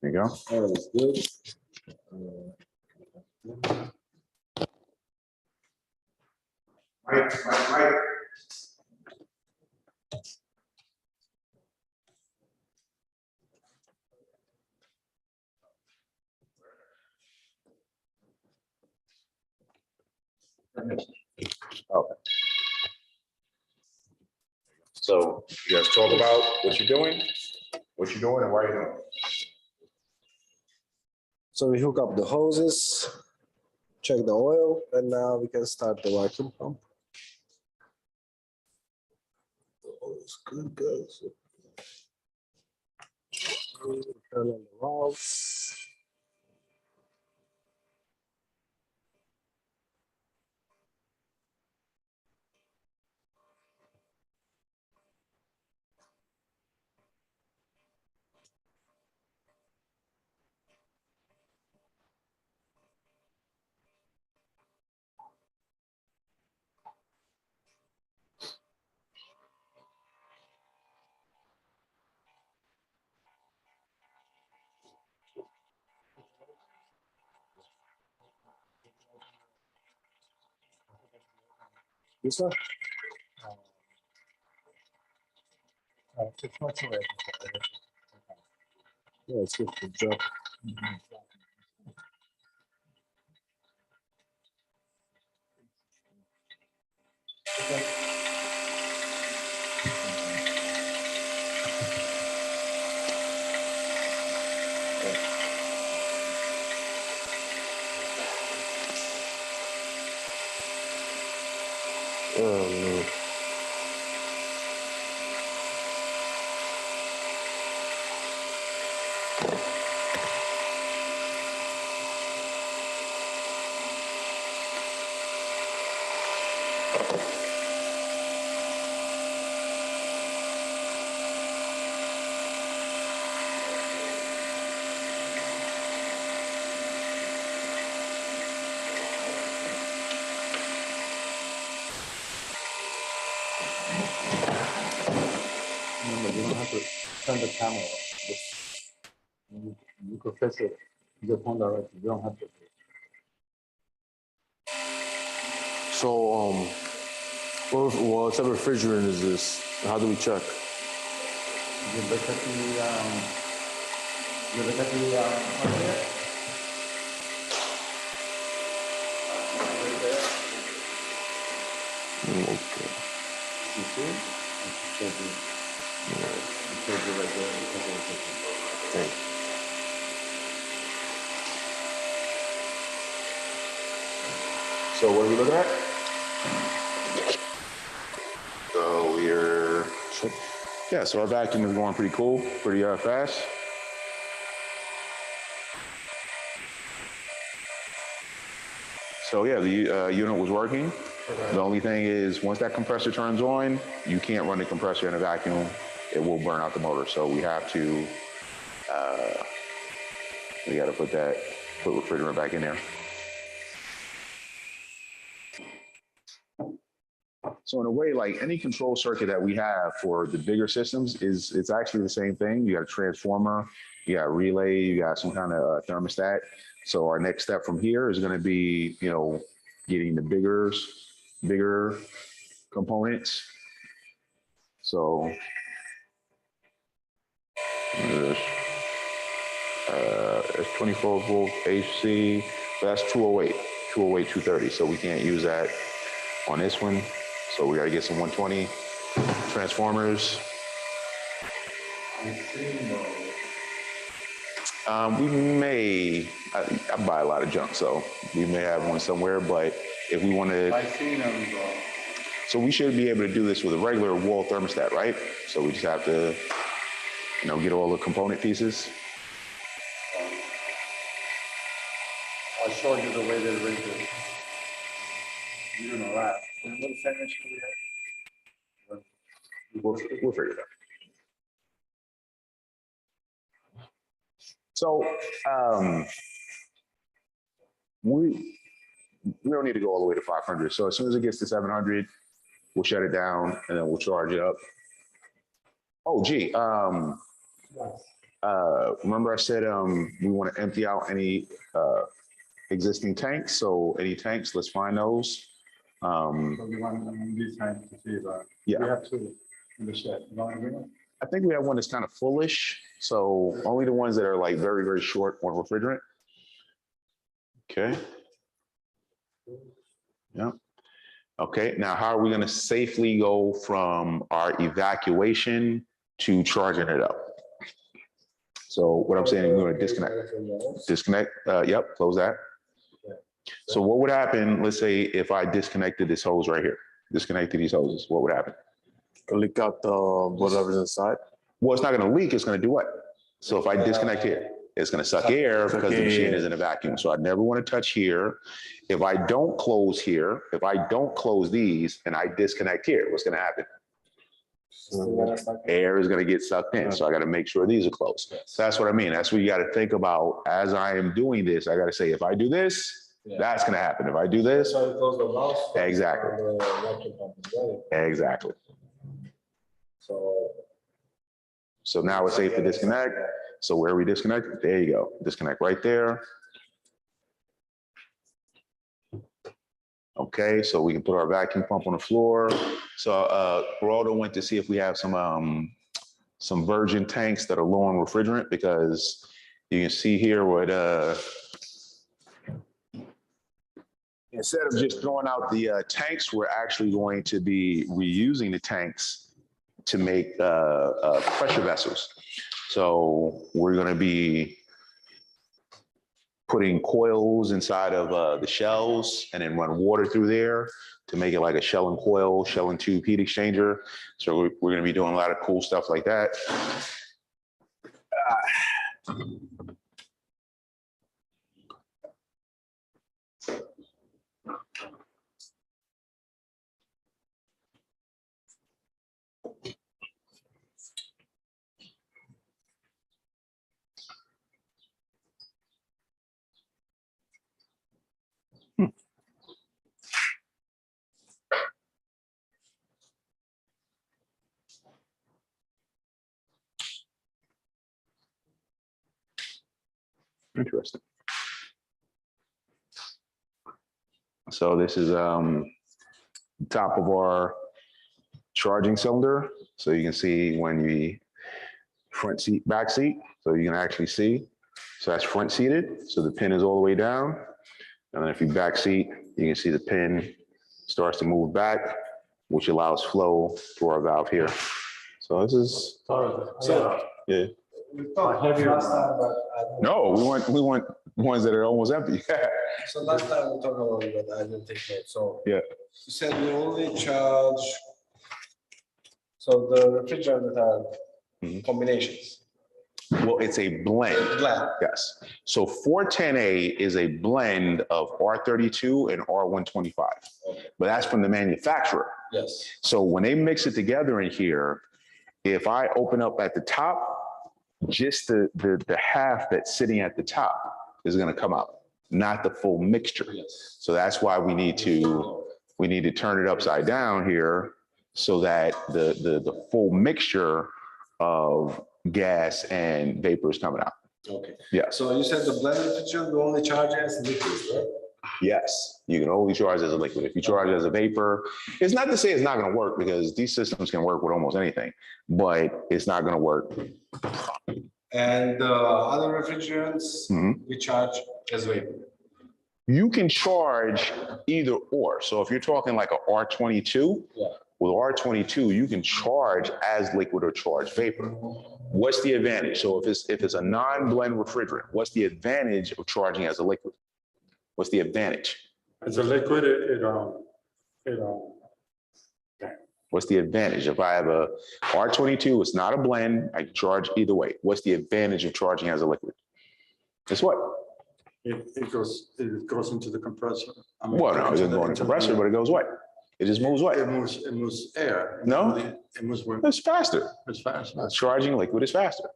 There you go. That was good. Right. Okay. So you guys talk about what you're doing, and why you're doing it. So we hook up the hoses, check the oil, and now we can start the vacuum pump. The oil is good, guys. Turn on the valves. This one? Yeah, it's good to drop. Oh, no. Remember, you don't have to turn the camera off. Just, you could fix it. You just directly. You don't have to. So, what type of refrigerant is this? How do we check? You look at the hardware. Right there. Okay. You see it? It shows you. It shows you right there. It shows you right there. Thank you. So what are we looking at? So we're, yeah, so our vacuum is going pretty cool, pretty fast. So yeah, the unit was working. The only thing is, once that compressor turns on, you can't run the compressor in a vacuum. It will burn out the motor. So we have to, we got to put refrigerant back in there. So in a way, like any control circuit that we have for the bigger systems it's actually the same thing. You got a transformer, you got a relay, you got some kind of thermostat. So our next step from here is going to be, getting the bigger components. So it's 24 volt AC. So that's 208, 230. So we can't use that on this one. So we got to get some 120 transformers. We may, I buy a lot of junk, so we may have one somewhere, but if we want to. I've seen them, bro. So we should be able to do this with a regular wall thermostat, right? So we just have to, get all the component pieces. I'll show you the way they rate it. You know that. And what finish do we have? We'll figure it out. So we don't need to go all the way to 500. So as soon as it gets to 700, we'll shut it down and then we'll charge it up. Oh, gee. remember I said we want to empty out any existing tanks. So any tanks, let's find those. So you want this time to see that. Yeah. We have two in the shed. You want to bring them? I think we have one that's kind of fullish. So only the ones that are like very, very short on refrigerant. Okay. Yeah. Okay. Now, how are we going to safely go from our evacuation to charging it up? So what I'm saying, we're going to disconnect. Yep. Close that. So what would happen? Let's say if I disconnected this hose right here, disconnected these hoses, what would happen? Leak out the whatever's inside. Well, it's not going to leak. It's going to do what? So if I disconnect here, it's going to suck air because the machine is in a vacuum. So I never want to touch here. If I don't close here, if I don't close these and I disconnect here, what's going to happen? Air is going to get sucked in. So I got to make sure these are closed. So that's what I mean. That's what you got to think about as I am doing this. I got to say, if I do this, that's going to happen. If I do this, exactly. Exactly. So now it's safe to disconnect. So where we disconnect, there you go. Disconnect right there. Okay, so we can put our vacuum pump on the floor. So Geraldo went to see if we have some virgin tanks that are low on refrigerant, because you can see here what instead of just throwing out the tanks, we're actually going to be reusing the tanks to make pressure vessels. So we're going to be putting coils inside of the shells and then run water through there to make it like a shell and coil, shell and tube heat exchanger. So we're going to be doing a lot of cool stuff like that. Interesting. So this is top of our charging cylinder. So you can see when you front seat, back seat. So you can actually see. So that's front seated. So the pin is all the way down. And then if you back seat, you can see the pin starts to move back, which allows flow through our valve here. So this is, yeah. We thought last time, but No, we want ones that are almost empty. so last time we talked about it, but I didn't take note. So Yeah. you said we only charge. So the refrigerant that are combinations. Well, it's a blend. Blend. Yes. So 410A is a blend of R32 and R125, but that's from the manufacturer. Yes. So when they mix it together in here, if I open up at the top, just the half that's sitting at the top is going to come out, not the full mixture. Yes. So that's why we need to turn it upside down here so that the full mixture of gas and vapor is coming out. Okay. Yeah. So you said the blend refrigerant we only charge as liquids, right? Yes, you can only charge as a liquid. If you charge as a vapor, it's not to say it's not going to work, because these systems can work with almost anything, but it's not going to work. And other refrigerants we charge as vapor. You can charge either or. So if you're talking like a R22, with R22, you can charge as liquid or charge vapor. What's the advantage? So if it's a non-blend refrigerant, what's the advantage of charging as a liquid? What's the advantage? As a liquid, What's the advantage? If I have a R22, it's not a blend, I can charge either way. What's the advantage of charging as a liquid? It's what? it goes into the compressor. I mean, Well, no, it doesn't go in the compressor, but it goes what? It just moves what? It moves air. No? It moves where It's faster. it's fast. Charging liquid is faster.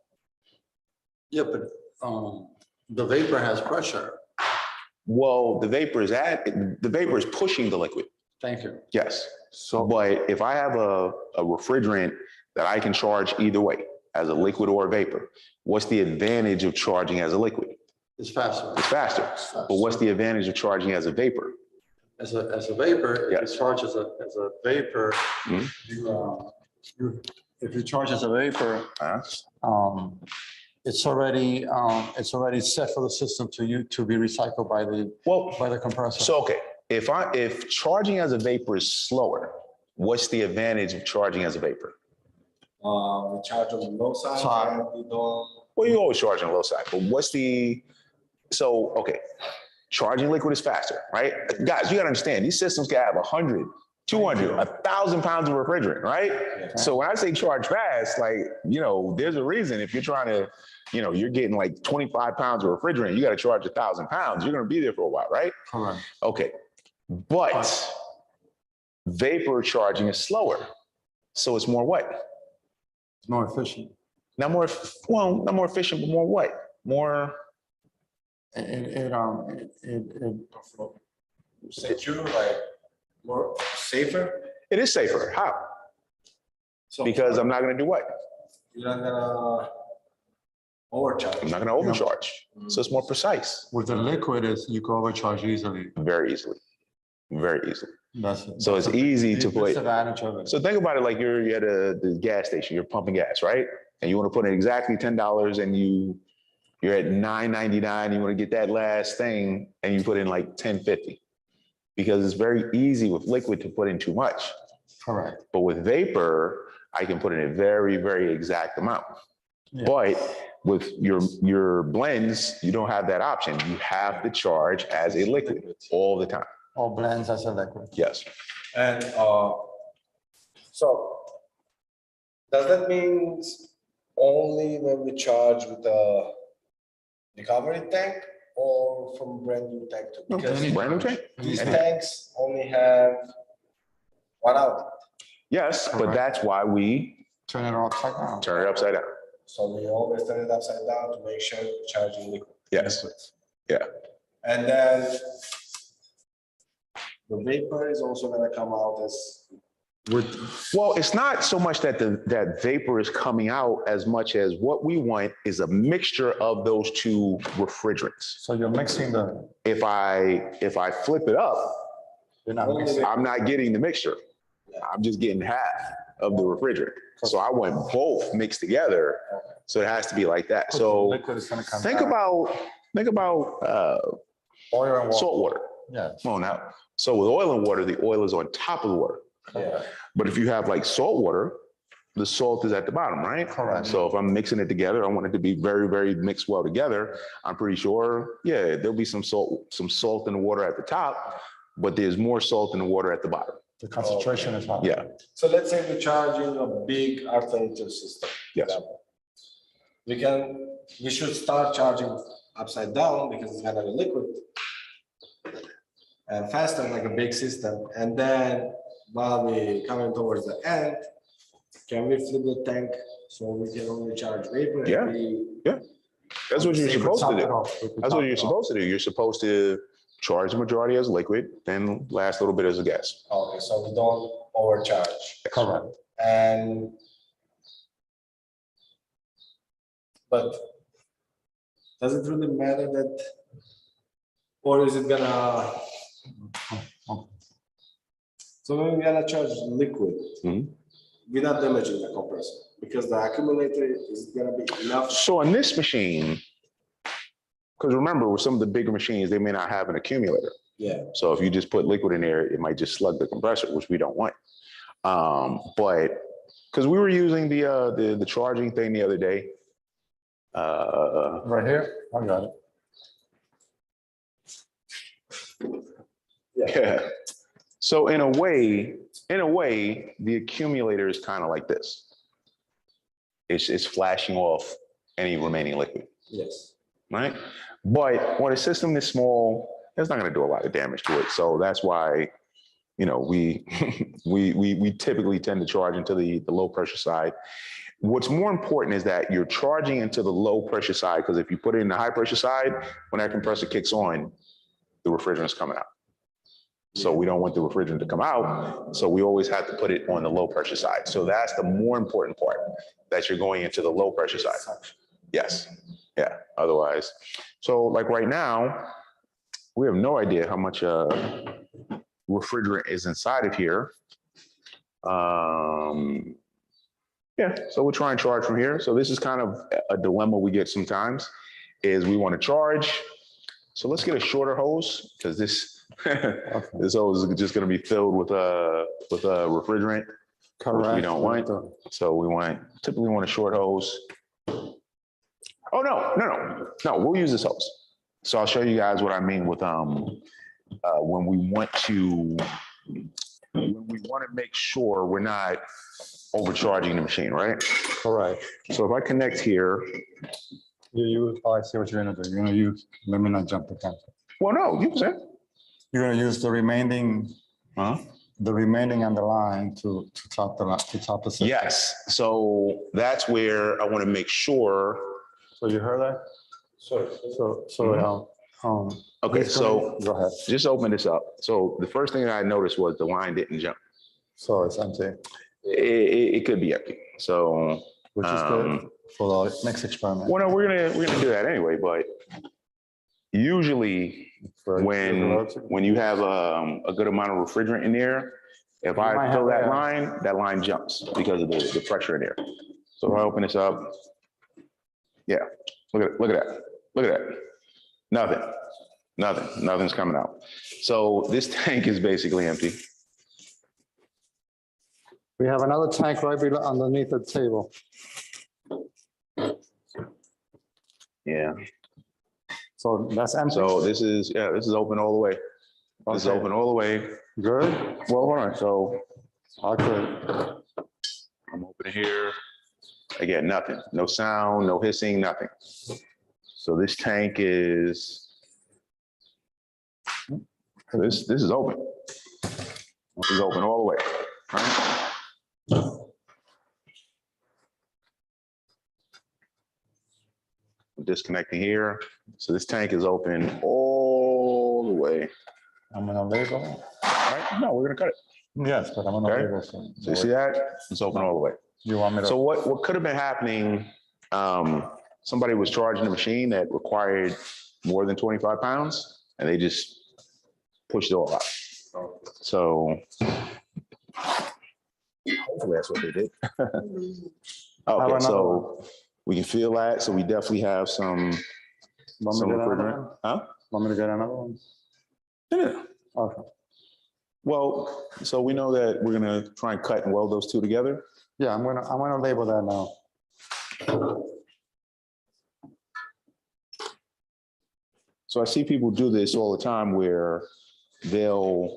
Yeah, but the vapor has pressure. Well, the vapor is pushing the liquid. Thank you. Yes. So, but if I have a refrigerant that I can charge either way, as a liquid or a vapor, what's the advantage of charging as a liquid? It's faster. It's faster. But what's the advantage of charging as a vapor? As a vapor, Yes. if you charge as a vapor, Mhm. if you charge as a vapor, it's already set for the system to be recycled by the compressor. So, okay, if charging as a vapor is slower, what's the advantage of charging as a vapor? We charge on the low side Side. and we don't. Well, you always charge on the low side, but okay, charging liquid is faster, right? Guys, you gotta understand, these systems can have 100, 200, 1,000 pounds of refrigerant, right? Yeah. So when I say charge fast, like, there's a reason if you're trying to, you're getting like 25 pounds of refrigerant, you gotta charge 1,000 pounds, you're gonna be there for a while, right? Correct. Okay, but vapor charging is slower. So it's more what? It's more efficient. Not more efficient, but more what? More, Secure, like more safer. it is safer. How? So Because I'm not gonna do what? you're not gonna overcharge. I'm not gonna overcharge. So it's more precise, With the liquid, you can overcharge easily. very easily, very easily. That's So it's easy to put. Disadvantage of it. So think about it like you're at the gas station, you're pumping gas, right? And you want to put in exactly $10 and you're at $9.99, you want to get that last thing and you put in like $10.50. Because it's very easy with liquid to put in too much. Correct. But with vapor, I can put in a very, very exact amount. Yeah. But with your blends, you don't have that option. You have to charge as a liquid all the time. Or blends as a liquid. Yes. And so does that mean only when we charge with the recovery tank or from brand new tank too? Because Brand new tank? these Any- tanks only have one outlet. Yes, but Correct. that's why we Turn it upside down. turn it upside down. So we always turn it upside down to make sure we're charging liquid. Yes. Yeah. And then the vapor is also gonna come out as Well, it's not so much that that vapor is coming out as much as what we want is a mixture of those two refrigerants. So you're mixing the, If I flip it up, you're not mixing. I'm not getting the mixture. I'm just getting half of the refrigerant. So I want both mixed together. So it has to be like that. So Liquid is gonna come think back. about Oil and water. salt water. Yeah. Come on now. So with oil and water, the oil is on top of the water. yeah. But if you have like salt water, the salt is at the bottom, right? Correct. So if I'm mixing it together, I want it to be very, very mixed well together. I'm pretty sure, yeah, there'll be some salt in the water at the top, but there's more salt in the water at the bottom. The concentration is high. Yeah. So let's say we're charging a big alternative system. Yes. We should start charging upside down because it's gonna be liquid. And faster like a big system. And then while we coming towards the end, can we flip the tank so we can only charge vapor? and Yeah. we- That's what you're Say supposed to Top it do. off. We could That's top what you're it off. supposed to do. You're supposed to charge the majority as liquid, then last little bit as a gas. Okay, so we don't overcharge. Correct. And but does it really matter that, or is it gonna, so when we're gonna charge liquid, Mhm. we're not damaging the compressor because the accumulator is gonna be enough. So on this machine, because remember with some of the bigger machines, they may not have an accumulator. Yeah, So if you just put liquid in there, it might just slug the compressor, which we don't want. But because we were using the charging thing the other day. Right here, I got it. Yeah. So in a way, the accumulator is kind of like this. It's flashing off any remaining liquid, yes. right? But when a system is small, it's not going to do a lot of damage to it. So that's why, we we typically tend to charge into the low pressure side. What's more important is that you're charging into the low pressure side, because if you put it in the high pressure side, when that compressor kicks on, the refrigerant's coming out. So we don't want the refrigerant to come out. So we always have to put it on the low pressure side. So that's the more important part, that you're going into the low pressure side. Yes, yeah, otherwise. So like right now, we have no idea how much refrigerant is inside of here. Yeah, so we'll try and charge from here. So this is kind of a dilemma we get sometimes is we want to charge. So let's get a shorter hose because this, this hose is just going to be filled with refrigerant, which we don't want. So we typically want a short hose. Oh, no, we'll use this hose. So I'll show you guys what I mean with when we want to make sure we're not overcharging the machine, right? Correct. So if I connect here, I see what you're gonna do. You're gonna use, let me not jump the gun. well, no, you said. You're gonna use the remaining on the line to top the system. Yes, so that's where I want to make sure. So you heard that? Sorry. Okay, so go ahead. just open this up. So the first thing that I noticed was the line didn't jump. So it's empty, It could be empty. So which is good for the next experiment. well, no, we're gonna do that anyway. But usually, when you have a good amount of refrigerant in there, if I fill that line jumps because of the pressure in there. So if I open this up, yeah, look at that. Nothing's coming out. So this tank is basically empty. We have another tank right underneath the table. Yeah. So that's empty. So this is open all the way. This is open all the way. Good. Well, hold on. So Okay. I'm opening here. Again, nothing. No sound, no hissing, nothing. So this tank is. This is open. This is open all the way. Right? Disconnecting here. So this tank is open all the way. I'm gonna label it. Right? No, we're gonna cut it. Yes, but I'm gonna Okay. label it. So you see that? It's open all the way. You want me to? So what could have been happening, somebody was charging a machine that required more than 25 pounds and they just pushed it all out. So hopefully that's what they did. Okay, so we can feel that. So we definitely have some refrigerant. Huh? Want me to get another one? Yeah. Okay. Well, so we know that we're gonna try and cut and weld those two together. Yeah, I'm gonna label that now. So I see people do this all the time where they'll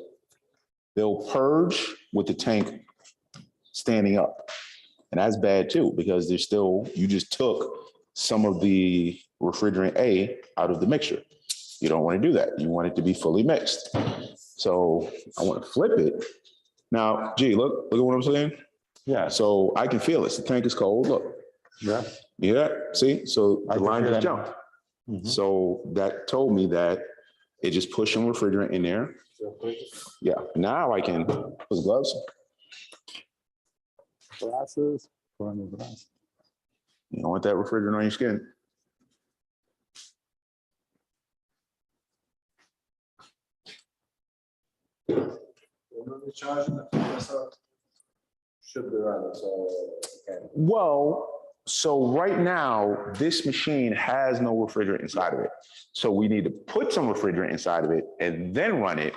purge with the tank standing up. And that's bad too, because you just took some of the refrigerant A out of the mixture. You don't want to do that. You want it to be fully mixed. So I want to flip it. Now, gee, look at what I'm saying. Yeah. So I can feel it. The tank is cold. Look. Yeah. Yeah. See, so the line just jumped. Mm-hmm. So that told me that it just pushed some refrigerant in there. Yeah. Now I can put the gloves. Glasses. Glasses. You don't want that refrigerant on your skin. Should be running, so. Well, so right now, this machine has no refrigerant inside of it. So we need to put some refrigerant inside of it and then run it.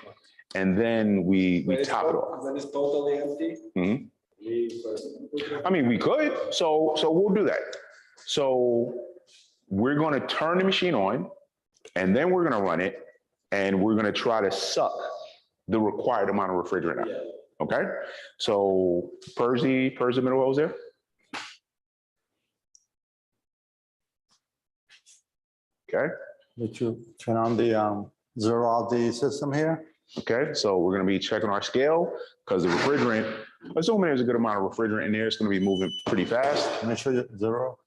And then we top it off. When it's totally empty. Mhm. I mean, we could, so we'll do that. So we're gonna turn the machine on and then we're gonna run it and we're gonna try to suck the required amount of refrigerant out. Yeah. Okay, so purge the middle hose there. Okay. Did you turn on the zero RD system here? Okay, so we're gonna be checking our scale because the refrigerant, assuming there's a good amount of refrigerant in there, it's gonna be moving pretty fast. Let me show you zero.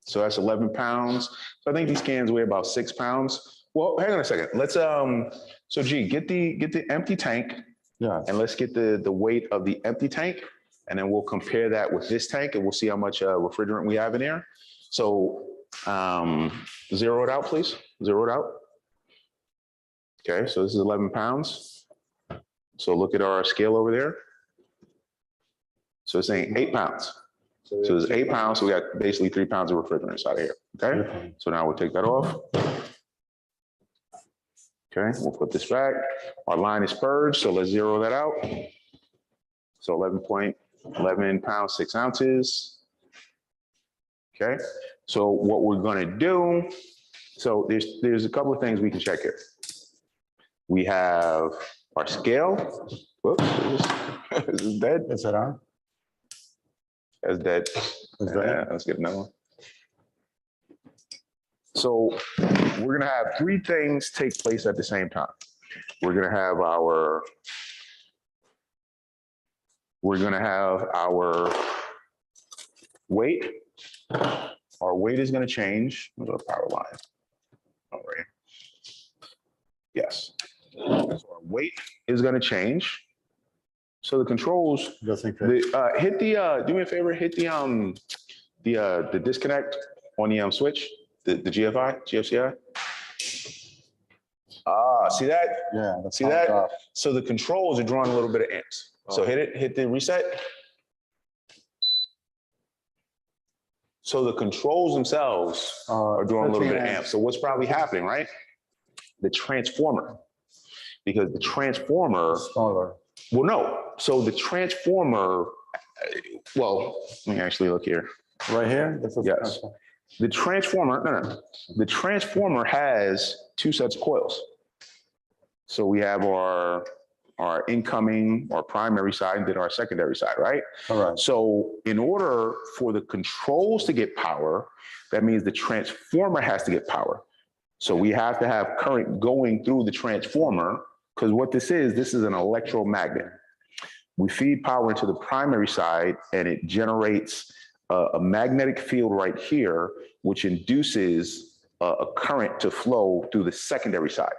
So that's 11 pounds. So I think these cans weigh about 6 pounds. Well, hang on a second. Let's so G, get the empty tank Yeah. and let's get the weight of the empty tank And then we'll compare that with this tank and we'll see how much refrigerant we have in there. So zero it out, please. Zero it out. Okay, so this is 11 pounds. So look at our scale over there. So it's saying 8 pounds. So it's 8 pounds. So we got basically 3 pounds of refrigerant inside of here. Okay, so now we'll take that off. Okay, we'll put this back. Our line is purged, so let's zero that out. So 11.11 pounds, 6 ounces. Okay, so what we're gonna do, so there's a couple of things we can check here. We have our scale. Whoops, this is dead. Is it on? That's dead. Yeah, let's get another one. So we're gonna have 3 things take place at the same time. We're gonna have our weight. Our weight is gonna change. Where's our power line? Oh, right here. Yes. So our weight is gonna change. So the controls, Doesn't hit the, do me a favor, hit the disconnect on the switch, the GFCI. Ah, see that? Yeah. See that? So the controls are drawing a little bit of amps. So hit the reset. So the controls themselves are drawing a little bit of amps. So what's probably happening, right? The transformer, because the transformer, Smaller. well, no. So the transformer, well, let me actually look here. Right here? This is Yes. The transformer, no. The transformer has 2 sets of coils. So we have our incoming, our primary side, and then our secondary side, right? All right. So in order for the controls to get power, that means the transformer has to get power. So we have to have current going through the transformer, because what this is an electromagnet. We feed power into the primary side and it generates a magnetic field right here, which induces a current to flow through the secondary side.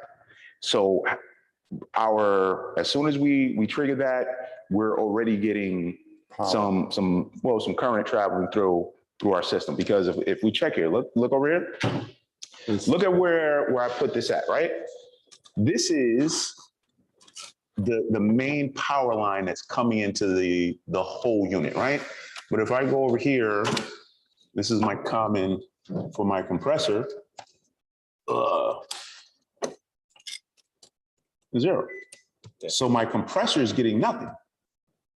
So as soon as we trigger that, we're already getting some current traveling through our system. Because if we check here, look over here, look at where I put this at, right? This is the main power line that's coming into the whole unit, right? But if I go over here, this is my common for my compressor. 0. So my compressor is getting nothing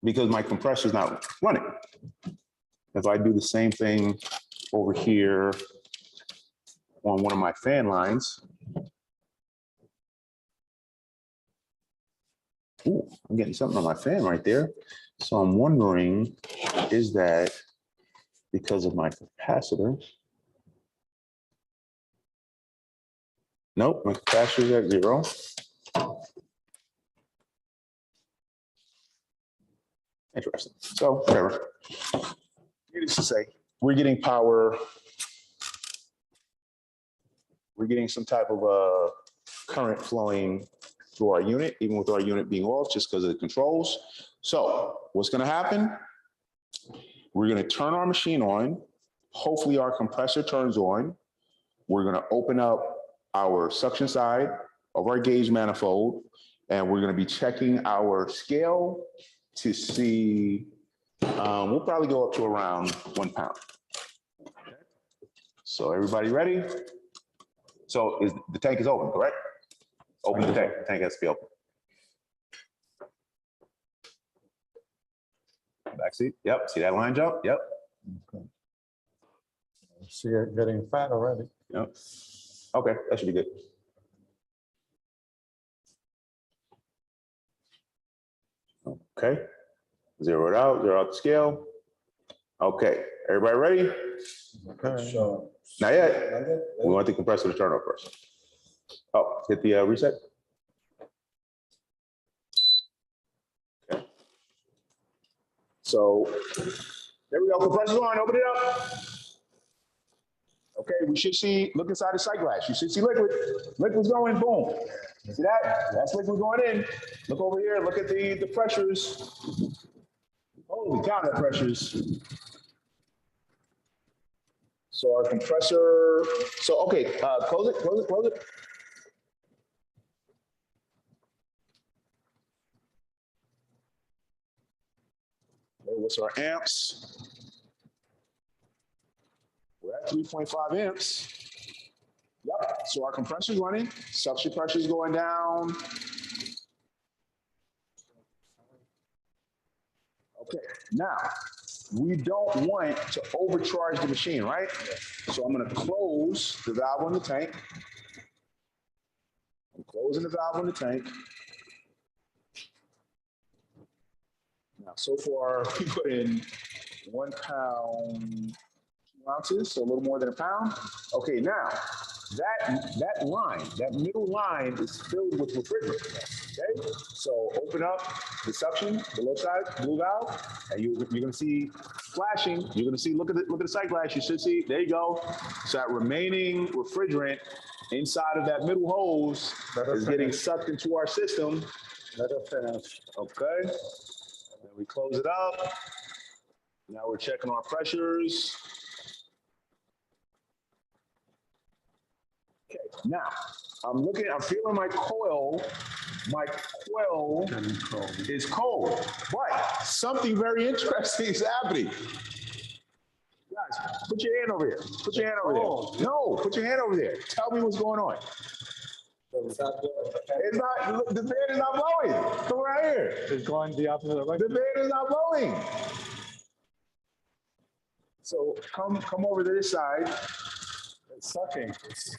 because my compressor is not running. If I do the same thing over here on one of my fan lines, ooh, I'm getting something on my fan right there. So I'm wondering, is that because of my capacitor? Nope, my capacitor is at 0. Interesting. So whatever. Needless to say, we're getting power. We're getting some type of current flowing through our unit, even with our unit being off, just because of the controls. So what's going to happen? We're going to turn our machine on. Hopefully our compressor turns on. We're going to open up our suction side of our gauge manifold, and we're going to be checking our scale to see, we'll probably go up to around 1 pound. So everybody ready? So the tank is open, correct? Open the tank. The tank has to be open. Back seat. Yep. See that line jump? Yep. Okay. See it getting fat already. Yep. Okay, that should be good. Okay. Zero it out. Zero out the scale. Okay. Everybody ready? Okay. So. Not yet. We want the compressor to turn off first. Oh, hit the reset. Okay. So there we go. Compressor's on. Open it up. Okay, we should see, look inside the sight glass. You should see liquid. Liquid's going, boom. See that? That's liquid going in. Look over here. Look at the pressures. Oh, Holy cow, that pressures. So our compressor, so okay, close it, close it, close it. Okay, what's our amps? We're at 3.5 amps. Yep, so our compressor's running, suction pressure is going down. Okay, now, we don't want to overcharge the machine, right? So I'm gonna close the valve on the tank. I'm closing the valve on the tank. Now, so far, we put in 1 pound, 2 ounces, so a little more than a pound. Okay, now, that line, that middle line is filled with refrigerant, okay? So open up the suction, the left side, blue valve, and you're gonna see flashing. You're gonna see, look at the sight glass, you should see, there you go. So that remaining refrigerant inside of that middle hose is getting sucked into our system. Let us finish. Okay, then we close it up. Now we're checking our pressures. Okay, now I'm feeling my coil. My coil is cold, but something very interesting is happening. Guys, put your hand over here. Put your hand over there. No, put your hand over there. Tell me what's going on. It's not, the fan is not blowing. Come right here. It's going the opposite direction. The fan is not blowing. So come over to this side. It's sucking.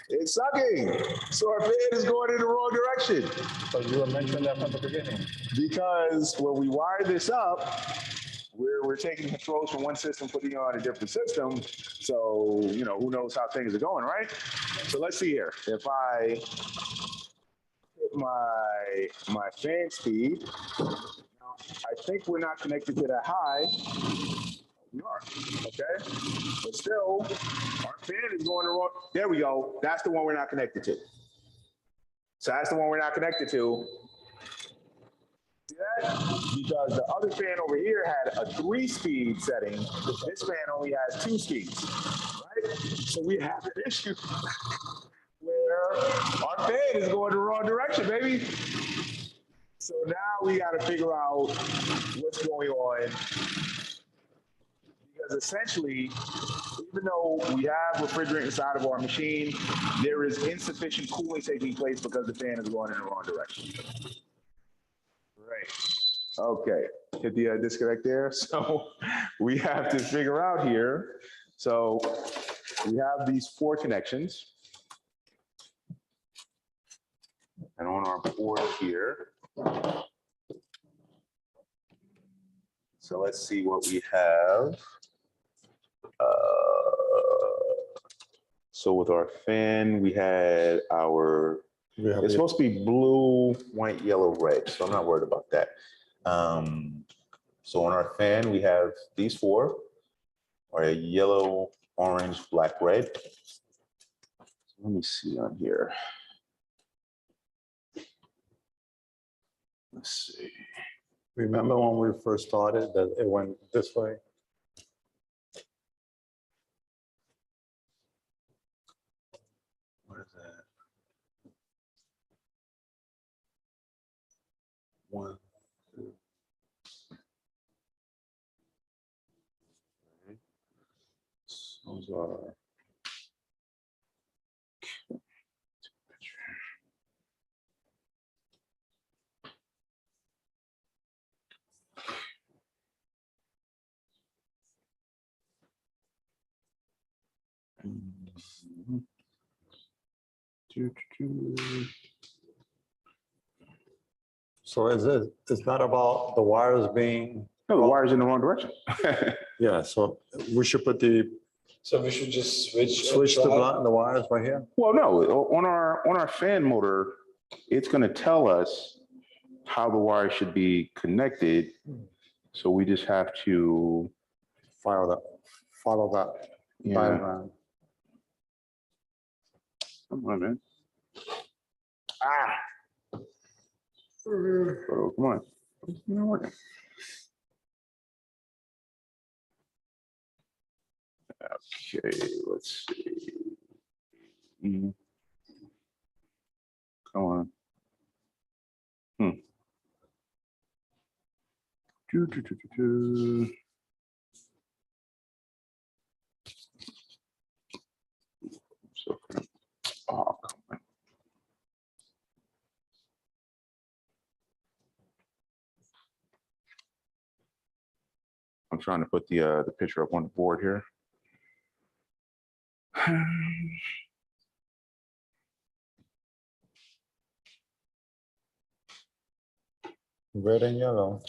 It's sucking. So our fan is going in the wrong direction. So you were mentioning that from the beginning. Because when we wire this up, we're taking controls from one system, putting it on a different system. So, you know, who knows how things are going, right? So let's see here. If I hit my fan speed, I think we're not connected to that high. We are, okay? But still, our fan is going the wrong, there we go. That's the one we're not connected to. So that's the one we're not connected to. See that? Because the other fan over here had a 3-speed setting. This fan only has 2 speeds, right? So we have an issue where our fan is going the wrong direction, baby. So now we got to figure out what's going on. Because essentially, even though we have refrigerant inside of our machine, there is insufficient cooling taking place because the fan is going in the wrong direction. Right. Okay. Hit the disconnect there. So we have to figure out here. So we have these 4 connections. And on our board here. So let's see what we have. So with our fan, we had our, it's supposed to be blue, white, yellow, red. So I'm not worried about that. So on our fan, we have these 4, or yellow, orange, black, red. Let me see on here. Let's see. Remember when we first started that it went this way? What is that? 1, 2. Okay. Those are. So it's not about the wires being, No, the wire's in the wrong direction. yeah, so we should put So we should just switch the wires right here? Well, no, on our fan motor, it's going to tell us how the wire should be connected. So we just have to Follow that diagram. Come on, man. Oh, come on. It's not working. Okay, let's see. Come on. Do, do, do, do, do. So, oh, come on. I'm trying to put the picture up on the board here. Red and yellow.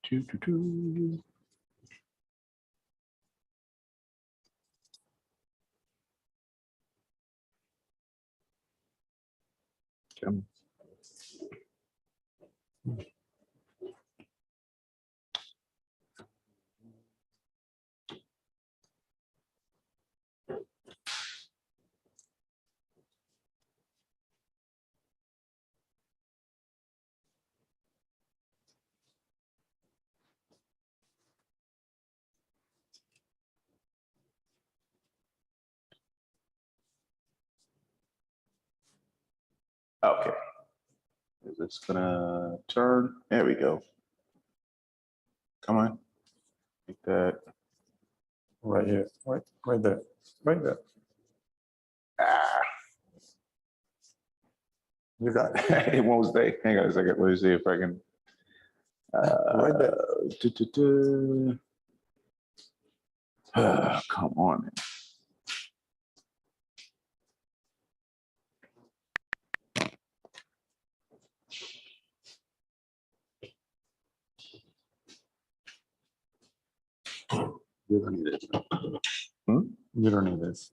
Do, do, do. Come. Okay. Is this gonna turn? There we go. Come on. Like that. Right here, right there, right there. Ah. You got it. It won't stay. Hang on a second. Let me see if I can. Right there. Do, do, do. Come on. Man. You don't need it. Hmm? You don't need this.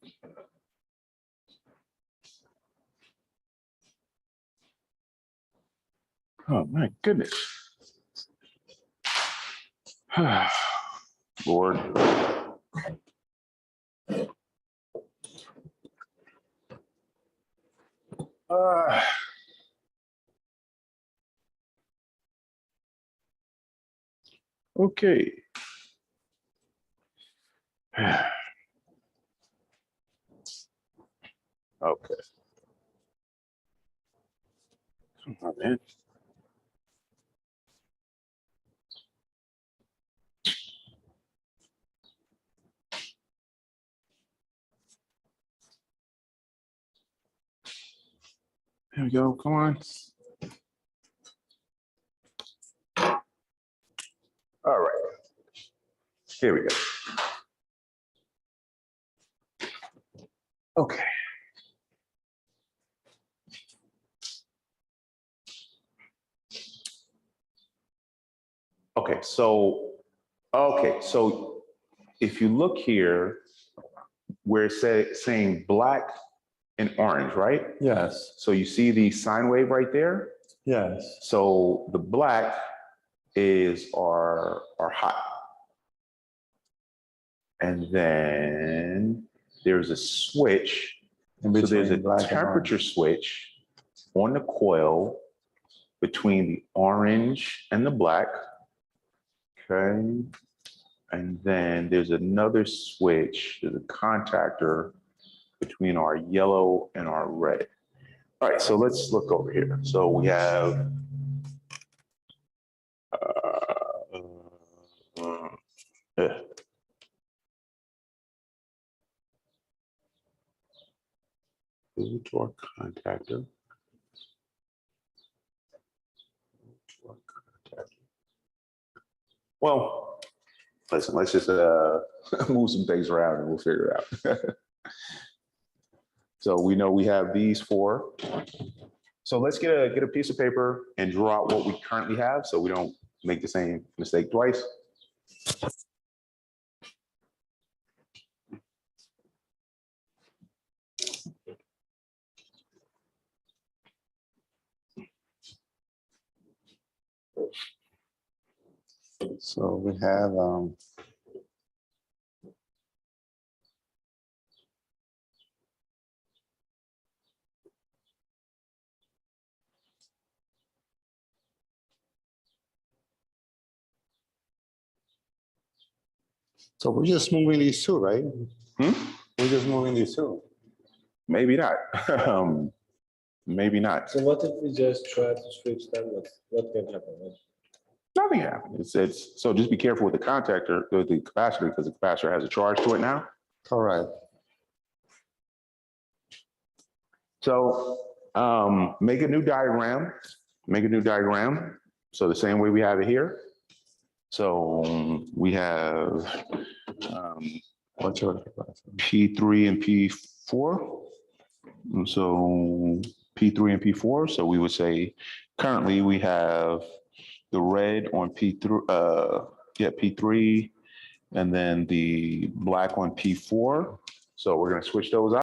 Oh my goodness. Lord. Uh, okay. Okay. Come on, man. There we go. Come on. All right. Here we go. Okay. Okay, so if you look here, we're saying black and orange, right? Yes, So you see the sine wave right there? yes. So the black is our hot. And then there's a switch. In So there's a between black and temperature orange. switch on the coil between the orange and the black. Okay. And then there's another switch, there's a contactor between our yellow and our red. All right, so let's look over here. So we have go to our contactor. Well, listen, let's just move some things around and we'll figure it out. So we know we have these four. So let's get a piece of paper and draw out what we currently have so we don't make the same mistake twice. So we have So we're just moving these two, right? Hmm? We're just moving these two. Maybe not. Maybe not. So what if we just try to switch them? What can happen? Nothing happened. It's so just be careful with the contactor, with the capacitor, because the capacitor has a charge to it now. Correct. So make a new diagram. Make a new diagram. So the same way we have it here. So we have What's your capacity? P3 and P4. And so P3 and P4. So we would say currently we have the red on P3, P3, and then the black on P4. So we're going to switch those out.